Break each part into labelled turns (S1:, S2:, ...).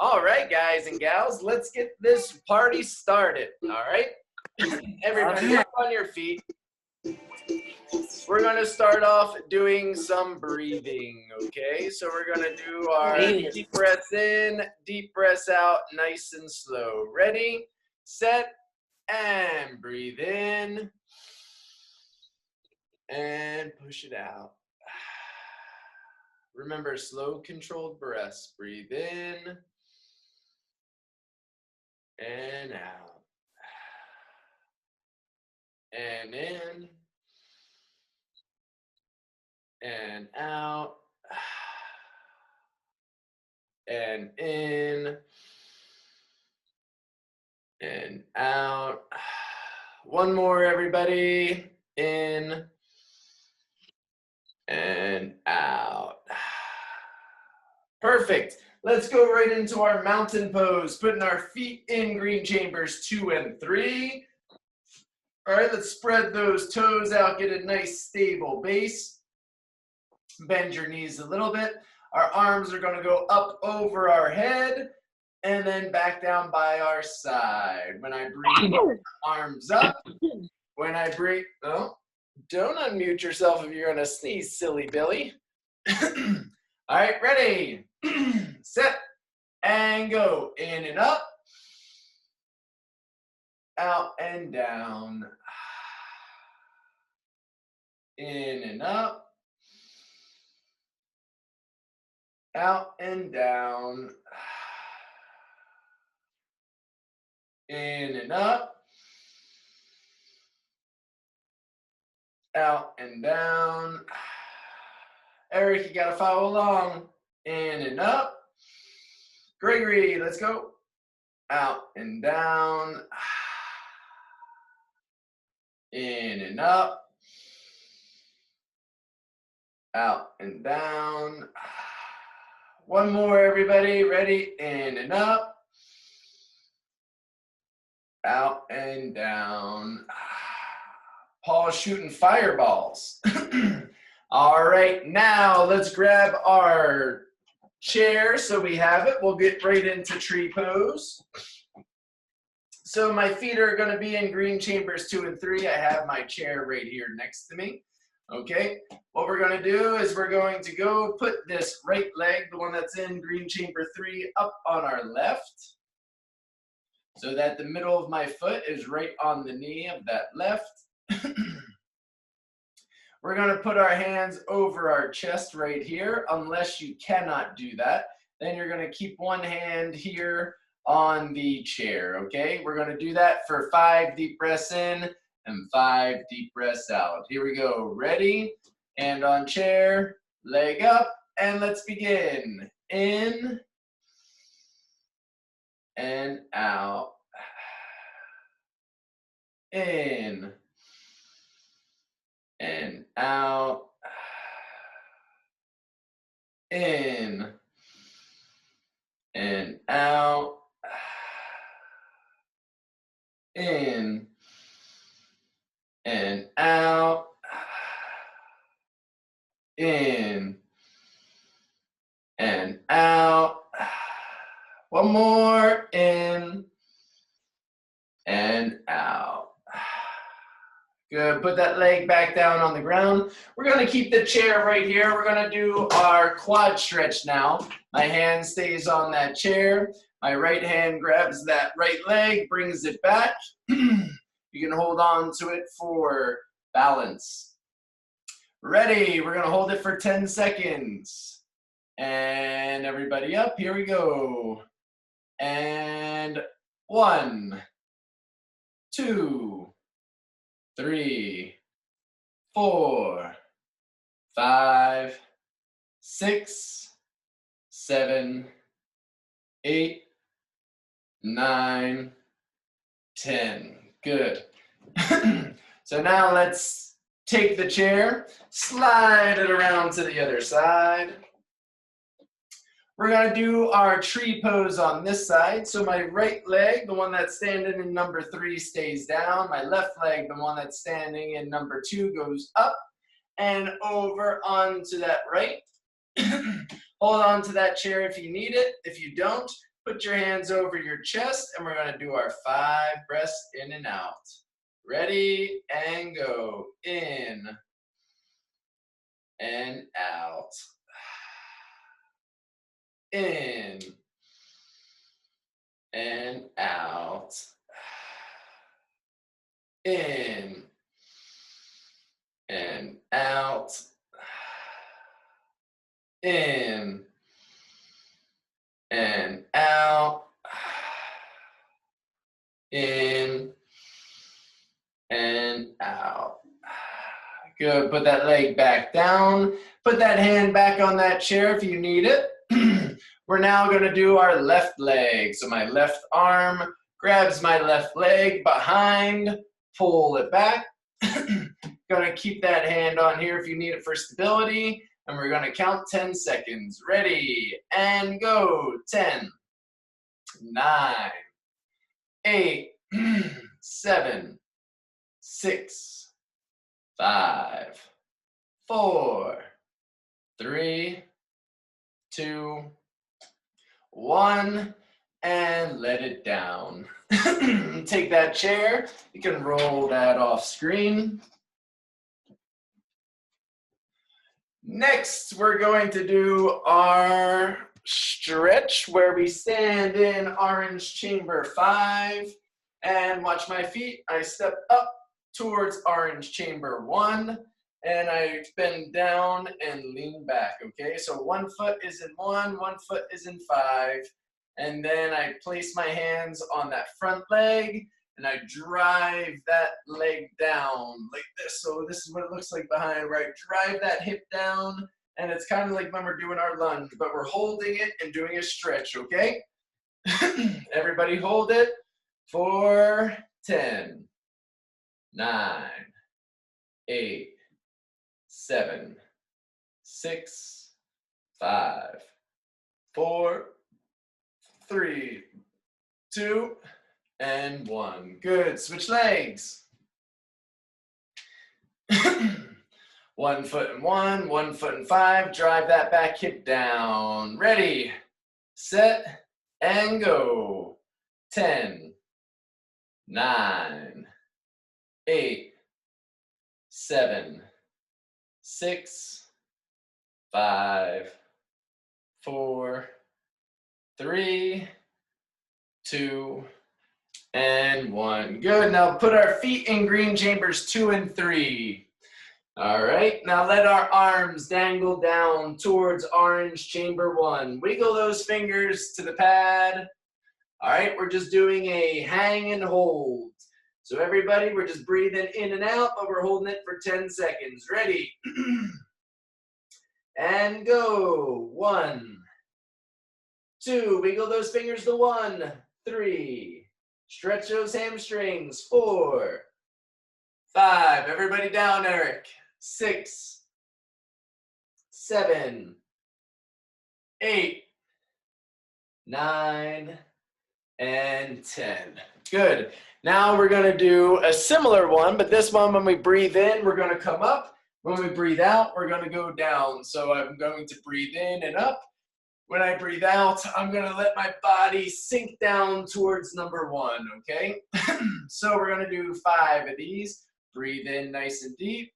S1: All right, guys and gals, let's get this party started. All right, everybody up on your feet. We're going to start off doing some breathing, okay? So we're going to do our deep breaths in, deep breaths out, nice and slow. Ready, set, and breathe in. And push it out. Remember, slow, controlled breaths. Breathe in and out. And in and out. And in and out. One more, everybody. In and out. Perfect. Let's go right into our mountain pose, putting our feet in green chambers 2 and 3. All right, let's spread those toes out, get a nice stable base. Bend your knees a little bit. Our arms are going to go up over our head and then back down by our side. When I breathe, arms up. When I breathe, oh, don't unmute yourself if you're going to sneeze, silly Billy. All right, ready, set, and go. In and up, out and down, in and up, out and down, in and up, out and down. Eric, you gotta follow along. In and up. Gregory, let's go. Out and down. In and up. Out and down. One more, everybody. Ready? In and up. Out and down. Paul's shooting fireballs. All right, now let's grab our chair so we have it. We'll get right into tree pose. So my feet are going to be in green chambers 2 and 3. I have my chair right here next to me. Okay, what we're going to do is we're going to go put this right leg, the one that's in green chamber 3, up on our left, so that the middle of my foot is right on the knee of that left. We're going to put our hands over our chest right here. Unless you cannot do that, then you're going to keep one hand here on the chair, okay? We're going to do that for 5 deep breaths in and 5 deep breaths out. Here we go. Ready? Hand on chair, leg up, and let's begin. In and out. In and out, in and out, in and out, in and out. One more, in and out. Good, put that leg back down on the ground. We're gonna keep the chair right here. We're gonna do our quad stretch now. My hand stays on that chair. My right hand grabs that right leg, brings it back. You can hold on to it for balance. Ready, we're gonna hold it for 10 seconds. And everybody up, here we go. And 1, 2, 3, 4, 5, 6, 7, 8, 9, 10. Good. So now let's take the chair, slide it around to the other side. We're going to do our tree pose on this side. So my right leg, the one that's standing in number 3, stays down. My left leg, the one that's standing in number 2, goes up and over onto that right. Hold on to that chair if you need it. If you don't, Put your hands over your chest, and we're gonna do our 5 breaths in and out. Ready, and go. In and out. In and out. In and out. In and out. In and out. Good. Put that leg back down. Put that hand back on that chair if you need it. We're now going to do our left leg. So my left arm grabs my left leg behind, pull it back. Going to keep that hand on here if you need it for stability. And we're going to count 10 seconds. Ready, and go. 10, 9, 8, 7, 6, 5, 4, 3, 2, 1, and let it down. Take that chair. You can roll that off screen. Next, we're going to do our stretch where we stand in orange chamber 5 and watch my feet. I step up towards orange chamber 1 and I bend down and lean back, okay? So 1 foot is in 1, 1 foot is in 5, and then I place my hands on that front leg and I drive that leg down like this. So this is what it looks like behind, where I drive that hip down, and it's kind of like when we're doing our lunge, but we're holding it and doing a stretch, okay? Everybody hold it for 10, 9, 8, 7, 6, 5, 4, 3, 2, and 1. Good. Switch legs. 1 foot in 1, 1 foot in 5. Drive that back hip down. Ready, set, and go. 10, 9, 8, 7, 6, 5, 4, 3, 2, and 1. Good. Now put our feet in green chambers 2 and 3. All right. Now let our arms dangle down towards orange chamber 1. Wiggle those fingers to the pad. All right. We're just doing a hang and hold. So everybody, we're just breathing in and out, but we're holding it for 10 seconds. Ready? And go. 1, 2. Wiggle those fingers to 1, 3. Stretch those hamstrings. 4, 5. Everybody down, Eric. 6, 7, 8, 9, and 10. Good. Now we're going to do a similar one, but this one, when we breathe in, we're going to come up. When we breathe out, we're going to go down. So I'm going to breathe in and up. When I breathe out, I'm going to let my body sink down towards number 1, okay? So we're going to do 5 of these. Breathe in nice and deep.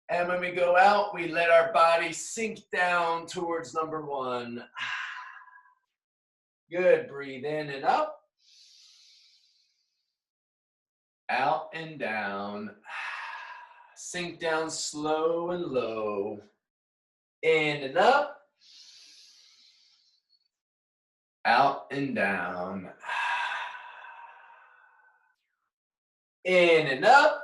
S1: And when we go out, we let our body sink down towards number 1. Good. Breathe in and up. Out and down. Sink down slow and low. In and up. Out and down. In and up.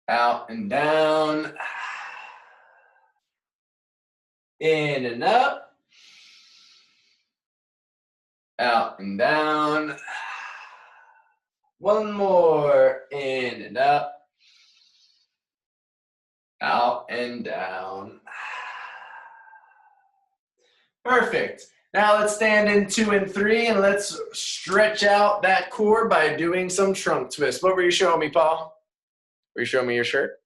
S1: Out and down. In and up. Out and down. One more. In and up. Out and down. Perfect. Now let's stand in 2 and 3 and let's stretch out that core by doing some trunk twists. What were you showing me, Paul? Were you showing me your shirt?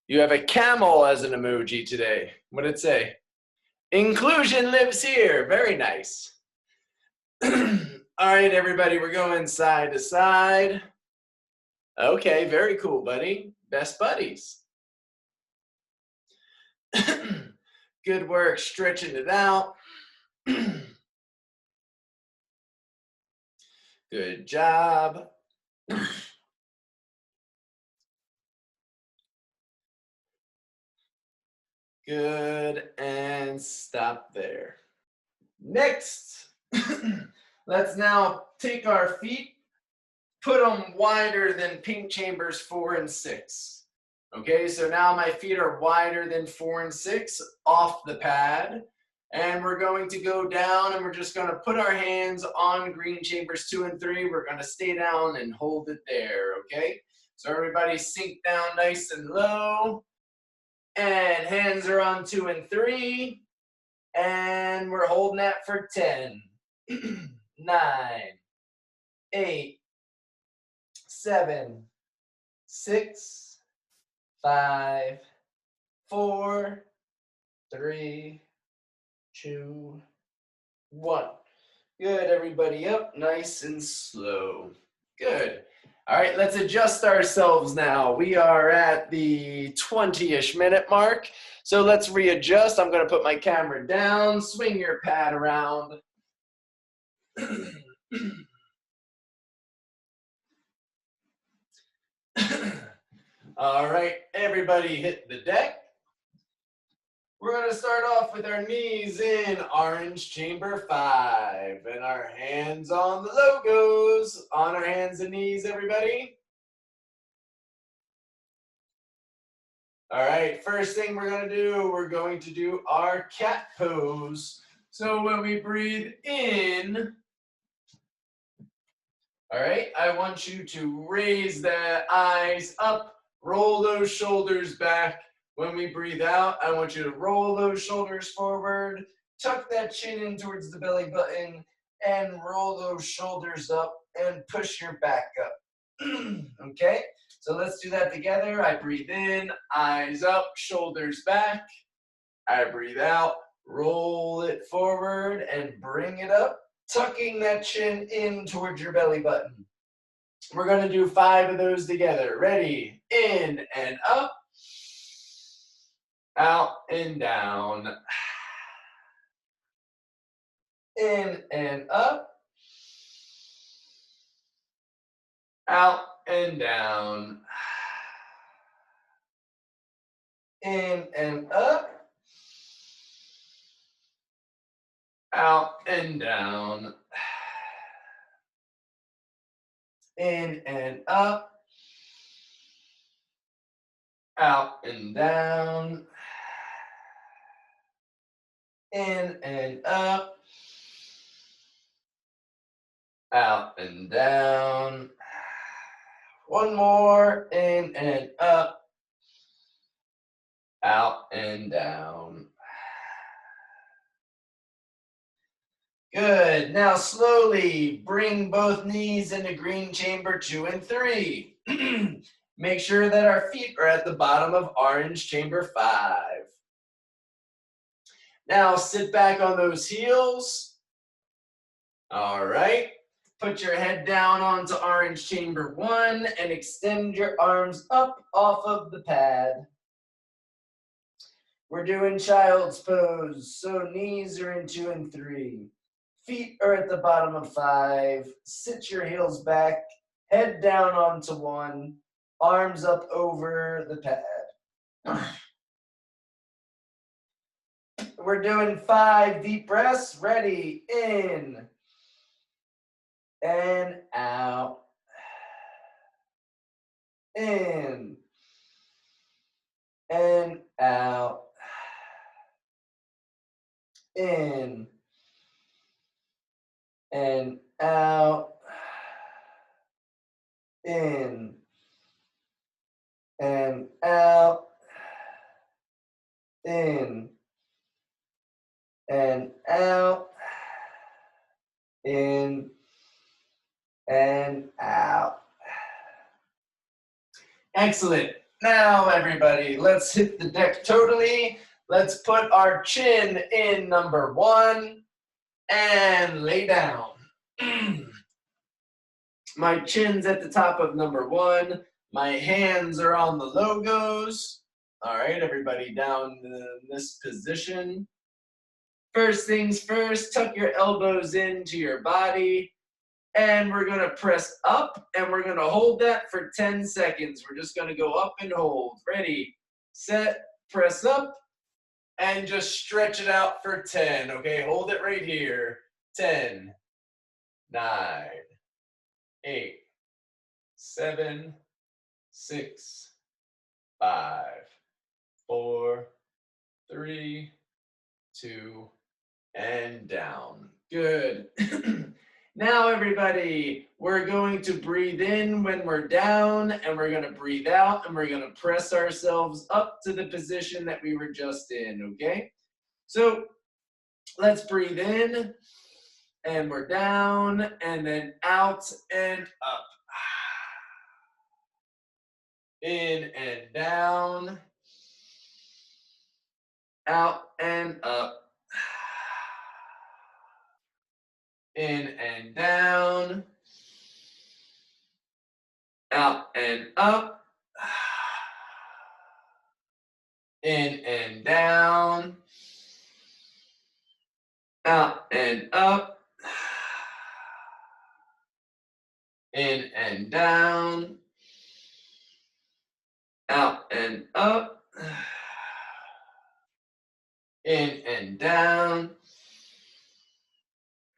S1: You have a camel as an emoji today. What did it say? Inclusion lives here. Very nice. All right, everybody, we're going side to side. Okay, very cool, buddy. Best buddies. Good work stretching it out. Good job. Good, and stop there. Next, let's now take our feet, put them wider than pink chambers 4 and 6. Okay, so now my feet are wider than 4 and 6 off the pad. And we're going to go down and we're just going to put our hands on green chambers 2 and 3. We're going to stay down and hold it there, okay? So everybody sink down nice and low. And hands are on 2 and 3. And we're holding that for 10, 9, 8, 7, 6, 5, 4, 3, 2, 1. Good, everybody up, nice and slow. Good. All right, let's adjust ourselves now. We are at the 20-ish minute mark. So let's readjust. I'm gonna put my camera down, swing your pad around. All right, everybody hit the deck. We're gonna start off with our knees in orange chamber 5 and our hands on the logos. On our hands and knees, everybody. All right, first thing we're going to do our cat pose. So when we breathe in, all right, I want you to raise the eyes up, roll those shoulders back. When we breathe out, I want you to roll those shoulders forward, tuck that chin in towards the belly button, and roll those shoulders up and push your back up. Okay? So let's do that together. I breathe in, eyes up, shoulders back. I breathe out, roll it forward and bring it up, tucking that chin in towards your belly button. We're going to do 5 of those together. Ready? In and up, out and down. In and up, out and down. In and up, out and down. In and up, out and down. In and up, out and down. One more, in and up, out and down. Good. Now slowly bring both knees into green chamber 2 and 3. Make sure that our feet are at the bottom of orange chamber 5. Now sit back on those heels. All right. Put your head down onto orange chamber 1 and extend your arms up off of the pad. We're doing child's pose, so knees are in 2 and 3. Feet are at the bottom of 5. Sit your heels back, head down onto 1, arms up over the pad. We're doing 5 deep breaths. Ready? In and out. In and out. In and out. In and out. In and out. In and out. Excellent. Now, everybody, let's hit the deck totally. Let's put our chin in number 1 and lay down. My chin's at the top of number 1. My hands are on the logos. All right, everybody down in this position. First things first, tuck your elbows into your body. And we're going to press up, and we're going to hold that for 10 seconds. We're just going to go up and hold. Ready, set, press up, and just stretch it out for 10. Okay, hold it right here. 10, 9, 8, 7, 6, 5, 4, 3, 2, and down. Good. Now, everybody, we're going to breathe in when we're down, and we're going to breathe out, and we're going to press ourselves up to the position that we were just in, okay? So let's breathe in, and we're down, and then out and up. In and down, out and up. In and down, out and up, in and down, out and up, in and down, out and up, in and down,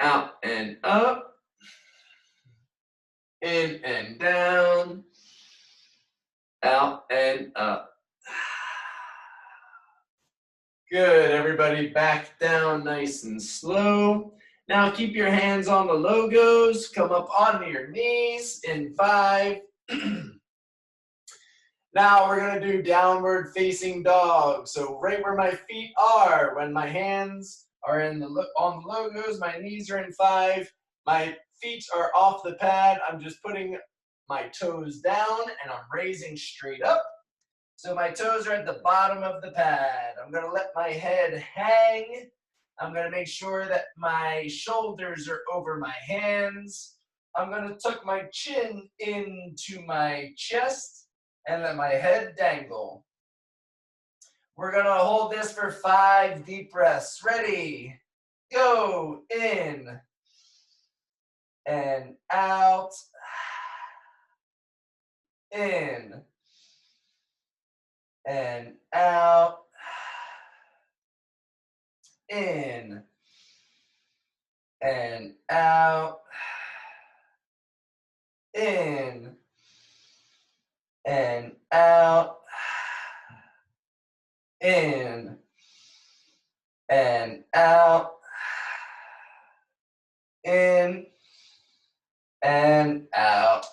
S1: out and up, in and down, out and up. Good, everybody, back down nice and slow. Now keep your hands on the logos, come up onto your knees in 5. Now we're gonna do downward facing dog. So right where my feet are, when my hands are on the logos, my knees are in 5, my feet are off the pad, I'm just putting my toes down and I'm raising straight up. So my toes are at the bottom of the pad. I'm gonna let my head hang. I'm gonna make sure that my shoulders are over my hands. I'm gonna tuck my chin into my chest and let my head dangle. We're gonna hold this for 5 deep breaths. Ready, go, in and out, in and out, in and out, in and out, in and out, in and out.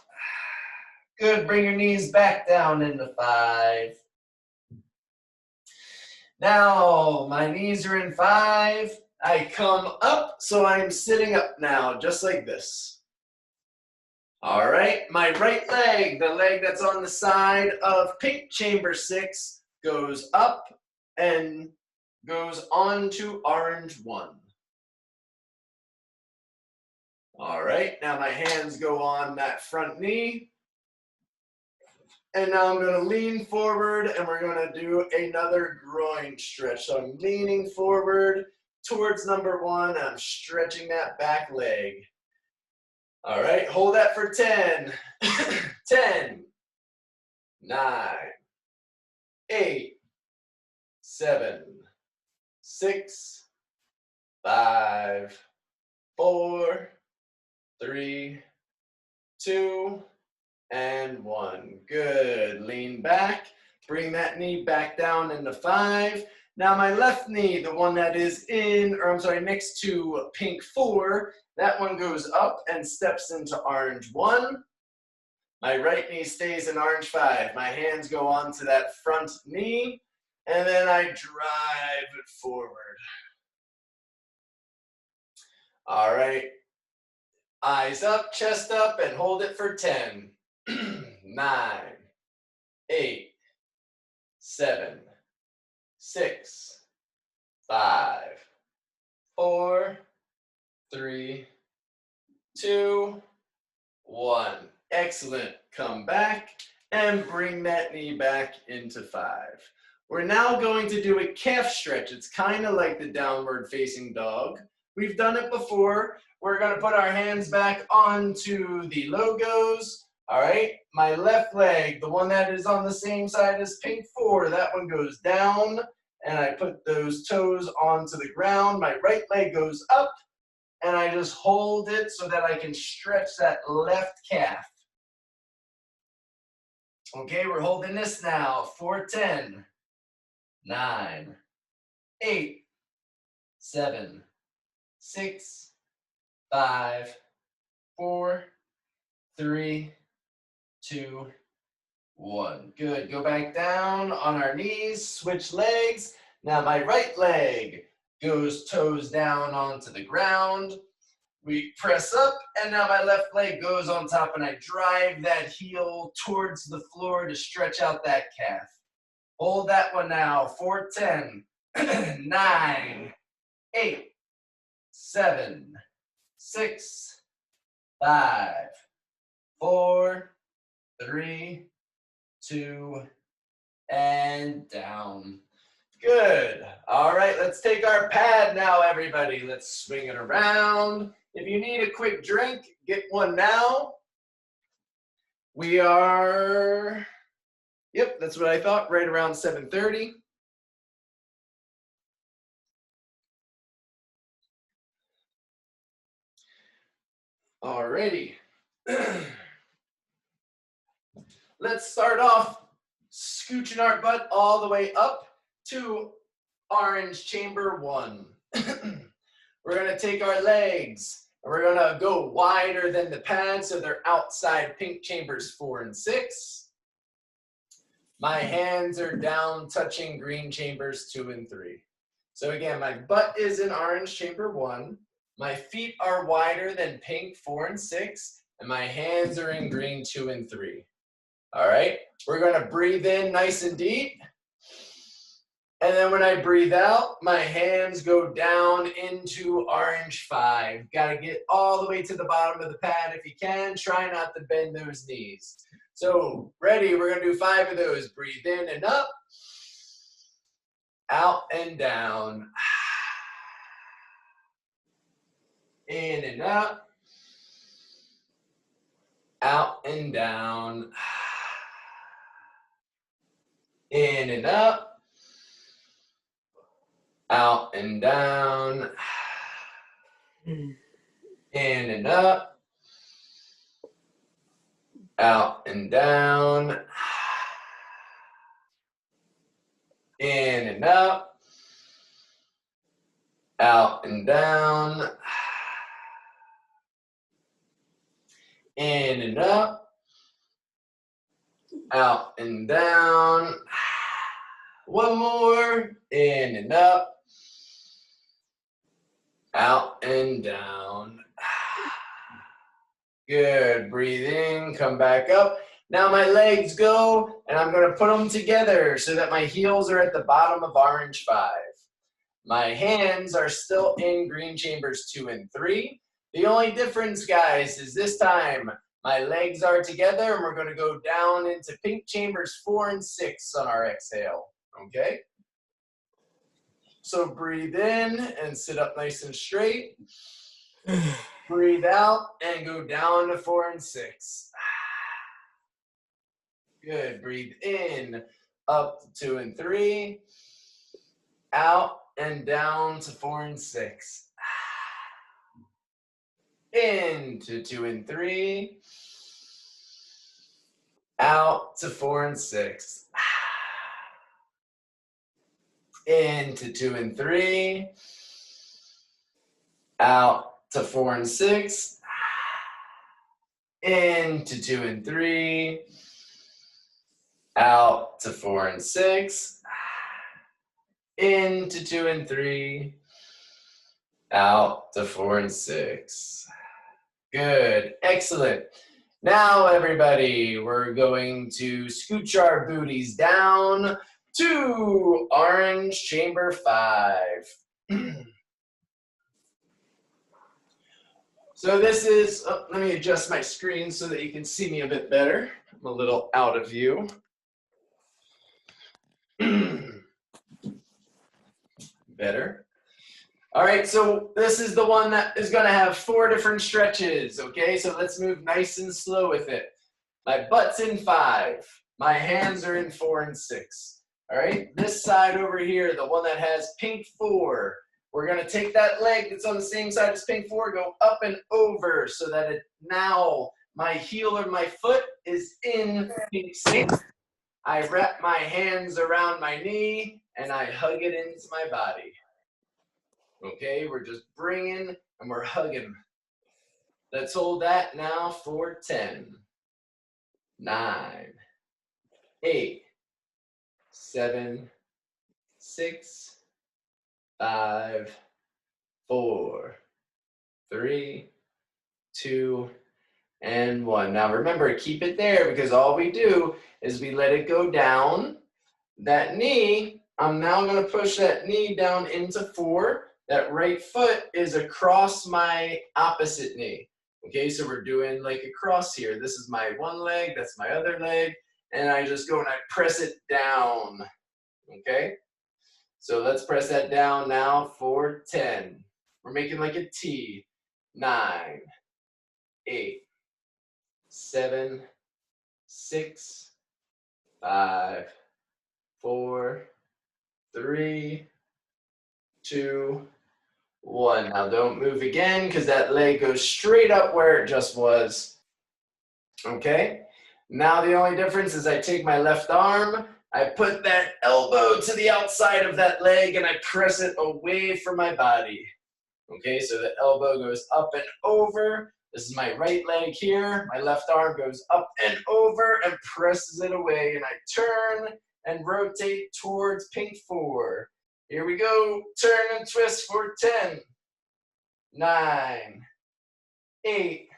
S1: Good, bring your knees back down into 5. Now, my knees are in 5. I come up, so I'm sitting up now, just like this. All right, my right leg, the leg that's on the side of pink chamber 6, goes up and goes on to orange 1. All right, now my hands go on that front knee. And now I'm going to lean forward and we're going to do another groin stretch. So I'm leaning forward towards number 1. And I'm stretching that back leg. All right, hold that for 10. 10, 9, 8, 7, 6, 5, 4, 3, 2, and 1. Good. Lean back. Bring that knee back down into 5. Now my left knee, the one that is next to pink 4, that one goes up and steps into orange 1. My right knee stays in orange 5. My hands go onto that front knee, and then I drive it forward. All right. Eyes up, chest up, and hold it for 10. 9, 8, 7, 6, 5, 4, 3, 2, 1. Excellent. Come back and bring that knee back into 5. We're now going to do a calf stretch. It's kind of like the downward facing dog. We've done it before. We're going to put our hands back onto the logos. All right, my left leg, the one that is on the same side as pink 4, that one goes down, and I put those toes onto the ground. My right leg goes up, and I just hold it so that I can stretch that left calf. Okay, we're holding this now for 10, 9, 8, 7, 6, 5, 4, 3, 2, 1. Good. Go back down on our knees, switch legs. Now my right leg goes toes down onto the ground. We press up, and now my left leg goes on top, and I drive that heel towards the floor to stretch out that calf. Hold that one now for 10, 9, 8, 7, 6, 5, 4, 3, 2, and down. Good. All right, let's take our pad now, everybody. Let's swing it around. If you need a quick drink, get one now. We are, yep, that's what I thought, right around 7:30. All righty. Let's start off scooching our butt all the way up to orange chamber 1. We're going to take our legs, and we're going to go wider than the pad so they're outside pink chambers 4 and 6. My hands are down touching green chambers 2 and 3. So again, my butt is in orange chamber 1. My feet are wider than pink 4 and 6. And my hands are in green 2 and 3. All right, we're going to breathe in nice and deep. And then when I breathe out, my hands go down into orange 5. Got to get all the way to the bottom of the pad if you can. Try not to bend those knees. So ready, we're going to do 5 of those. Breathe in and up, out and down. In and up, out and down. In and up, out and down. In and up, out and down. In and up, out and down. In and up, out and down. One more. In and up, out and down. Good. Breathe in, come back up. Now my legs go, and I'm going to put them together so that my heels are at the bottom of orange 5. My hands are still in green chambers 2 and 3. The only difference, guys, is this time my legs are together, and we're going to go down into pink chambers 4 and 6 on our exhale. Okay? So breathe in and sit up nice and straight. Breathe out and go down to 4 and 6. Good. Breathe in, up to 2 and 3. Out and down to 4 and 6. Into 2 and 3. Out to 4 and 6. Into 2 and 3. Out to 4 and 6. Into 2 and 3. Out to 4 and 6. Into 2 and 3. Out to 4 and 6. Good. Excellent. Now, everybody, we're going to scooch our booties down 2, orange chamber 5. So this is, oh, let me adjust my screen so that you can see me a bit better. I'm a little out of view. Better. All right, so this is the one that is gonna have 4 different stretches, okay? So let's move nice and slow with it. My butt's in 5. My hands are in 4 and 6. All right, this side over here, the one that has pink 4, we're gonna take that leg that's on the same side as pink 4, go up and over so that it now my heel or my foot is in pink 6. I wrap my hands around my knee and I hug it into my body. Okay, we're just bringing and we're hugging. Let's hold that now for 10, 9, 8, 7, 6, 5, 4, 3, 2, and 1. Now remember, keep it there because all we do is we let it go down. That knee, I'm now going to push that knee down into 4. That right foot is across my opposite knee. Okay, so we're doing like a cross here. This is my one leg, that's my other leg, and I just go and I press it down. Okay, so let's press that down now for 10. We're making like a T. 9, 8, 7, 6, 5, 4, 3, 2, 1. Now don't move again because that leg goes straight up where it just was. Okay? Now the only difference is I take my left arm, I put that elbow to the outside of that leg and I press it away from my body. Okay, so the elbow goes up and over. This is my right leg here. My left arm goes up and over and presses it away. And I turn and rotate towards pink 4. Here we go. Turn and twist for 10, 9, 8,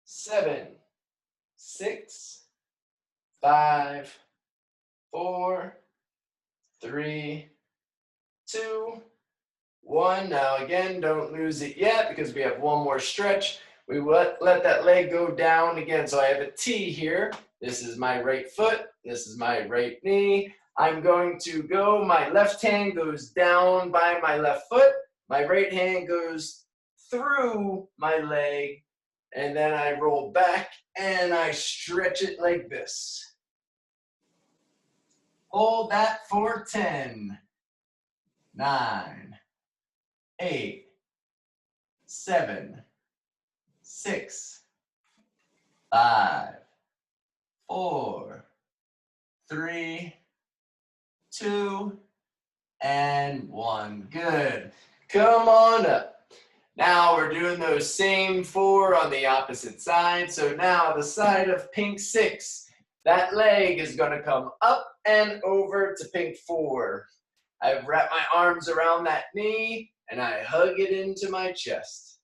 S1: 7, 6, 5, 4, 3, 2, 1. Now again, don't lose it yet because we have one more stretch. We let that leg go down again. So I have a T here. This is my right foot. This is my right knee. I'm going to go, my left hand goes down by my left foot. My right hand goes through my leg. And then I roll back and I stretch it like this. Hold that for 10, 9, 8, 7, 6, 5, 4, 3, 2, and 1. Good. Come on up. Now we're doing those same 4 on the opposite side. So now the side of pink 6, that leg is going to come up and over to pink 4. I wrap my arms around that knee and I hug it into my chest.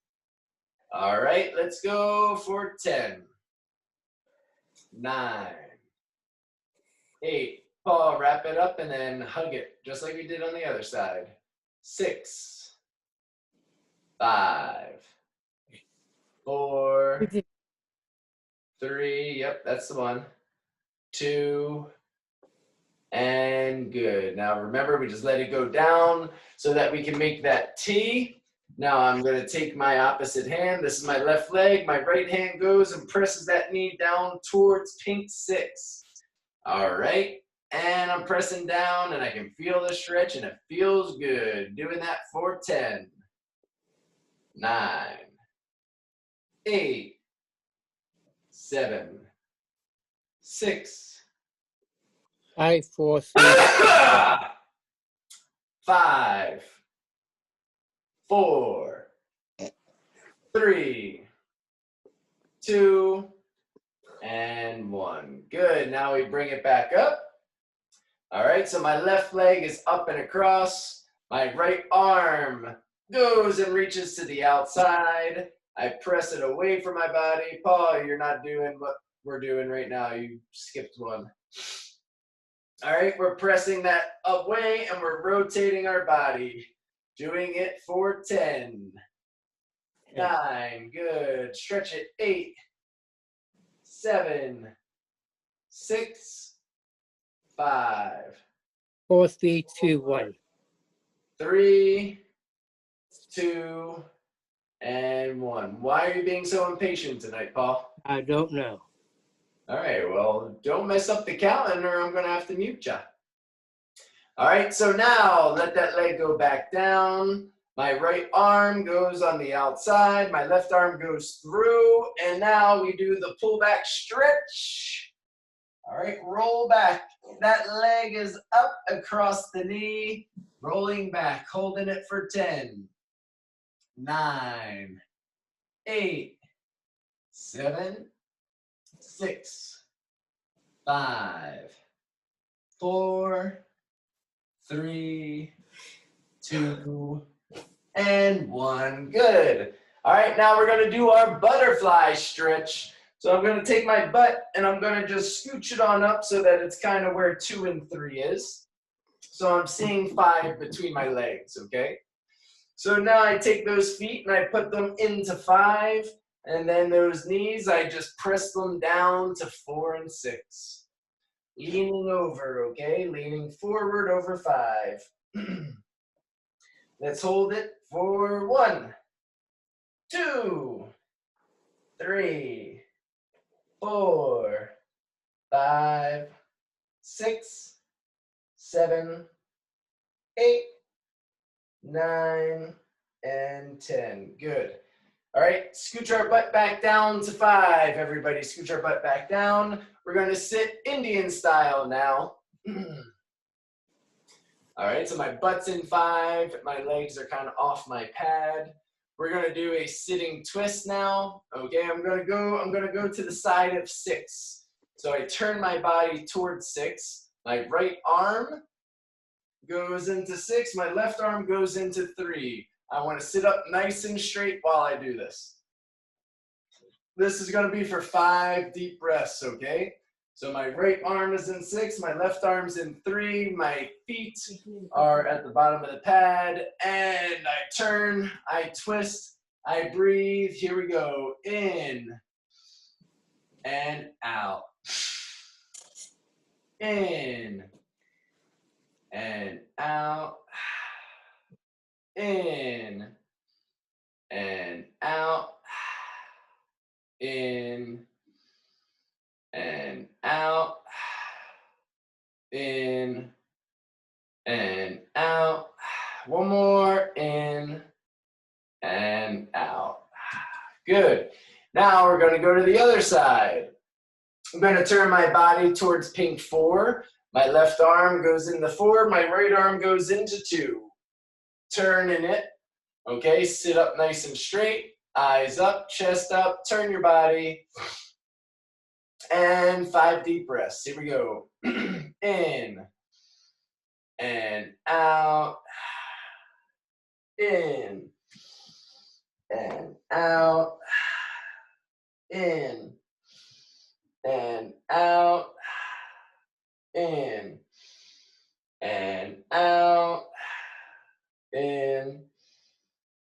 S1: All right, let's go for 10, 9, 8. Paul, wrap it up and then hug it, just like we did on the other side. 6, 5, 4, 3, yep, that's the one. 2, and good. Now remember, we just let it go down so that we can make that T. Now I'm going to take my opposite hand. This is my left leg. My right hand goes and presses that knee down towards pink 6. All right. And I'm pressing down and I can feel the stretch and it feels good. Doing that for 10, 9, 8, 7, 6,
S2: 5, 4, 3.
S1: 5, 4, 3, 2, and 1. Good. Now we bring it back up. All right, so my left leg is up and across. My right arm goes and reaches to the outside. I press it away from my body. Paul, you're not doing what we're doing right now. You skipped one. All right, we're pressing that away and we're rotating our body. Doing it for 10, 9, good. Stretch it, 8, 7, 6, 5,
S2: 4, 3, 2, 1.
S1: 3, 2, and 1. Why are you being so impatient tonight, Paul?
S2: I don't know.
S1: All right, well, don't mess up the count or I'm going to have to mute you. All right, so now let that leg go back down. My right arm goes on the outside. My left arm goes through. And now we do the pull back stretch. All right, roll back. That leg is up across the knee, rolling back, holding it for 10, 9, 8, 7, 6, 5, 4, 3, 2, and 1. Good. All right, now we're going to do our butterfly stretch. So I'm going to take my butt and I'm going to just scooch it on up so that it's kind of where 2 and 3 is. So I'm seeing 5 between my legs, okay? So now I take those feet and I put them into 5, and then those knees, I just press them down to 4 and 6. Leaning over, okay? Leaning forward over 5. Let's hold it for 1, 2, 3, 4, 5, 6, 7, 8, 9, and 10. Good. All right, scooch our butt back down to 5. Everybody, scooch our butt back down. We're going to sit Indian style now. All right, so my butt's in 5. My legs are kind of off my pad. We're going to do a sitting twist now. Okay, I'm going to go to the side of 6. So I turn my body towards 6. My right arm goes into 6. My left arm goes into 3. I want to sit up nice and straight while I do this. This is going to be for 5 deep breaths, okay? So my right arm is in 6, my left arm's in 3, my feet are at the bottom of the pad, and I turn, I twist, I breathe. Here we go. In and out. In and out. In and out. In and out. In and out. One more. In and out. Good. Now we're going to go to the other side. I'm going to turn my body towards pink 4. My left arm goes into 4. My right arm goes into 2. Turn in it. Okay, sit up nice and straight. Eyes up, chest up. Turn your body. And 5 deep breaths. Here we go. In and out. In and out. In and out. In and out. In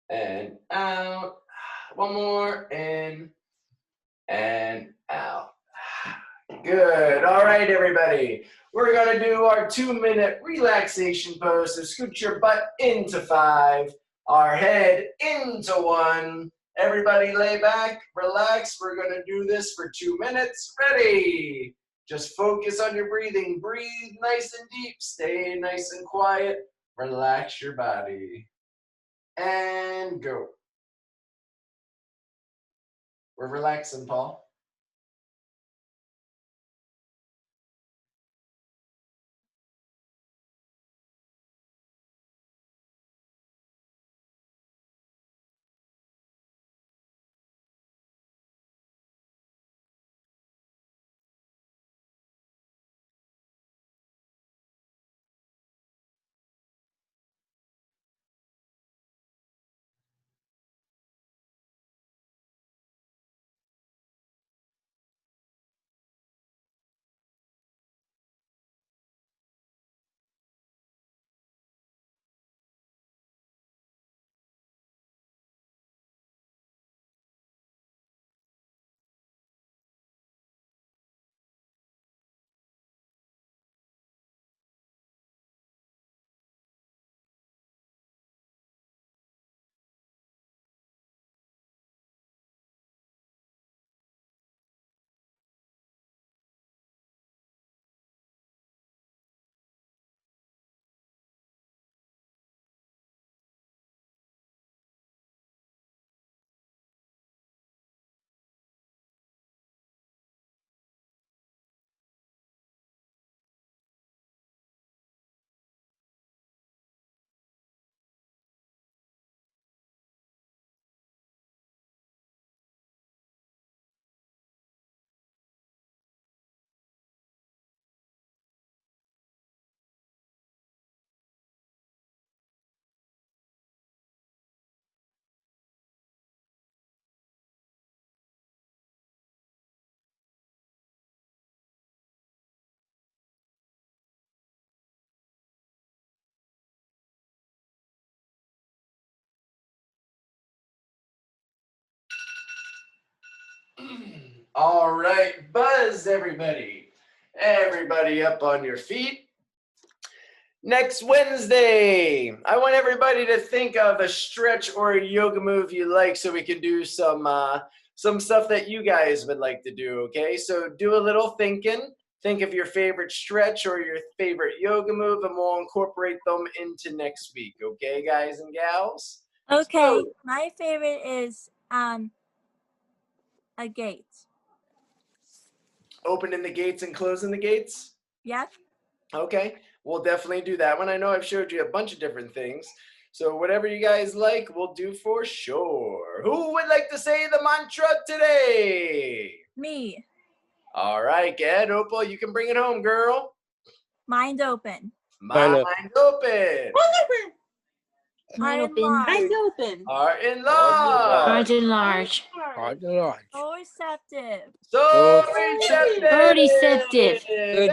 S1: and out. One more. In and out. Good. All right, everybody. We're going to do our 2-minute relaxation pose. So scoot your butt into 5, our head into 1. Everybody lay back, relax. We're going to do this for 2 minutes. Ready? Just focus on your breathing. Breathe nice and deep. Stay nice and quiet. Relax your body. And go. We're relaxing, Paul. All right, buzz everybody. Everybody up on your feet. Next Wednesday, I want everybody to think of a stretch or a yoga move you like so we can do some stuff that you guys would like to do, okay? So do a little thinking. Think of your favorite stretch or your favorite yoga move, and we'll incorporate them into next week, okay, guys and gals?
S3: Okay,
S1: So,
S3: my favorite is a gate.
S1: opening the gates and closing the gates?
S3: Yep.
S1: Okay, we'll definitely do that one. I know I've showed you a bunch of different things. So whatever you guys like, we'll do for sure. Who would like to say the mantra today?
S3: Me.
S1: All right, Ed, Opal, you can bring it home, girl.
S3: Mind open.
S1: Mind open.
S3: Mind open.
S4: Mind open.
S1: Heart enlarged.
S5: Heart enlarged.
S2: Hard to large.
S3: So receptive.
S1: So receptive.
S5: So receptive.
S2: Good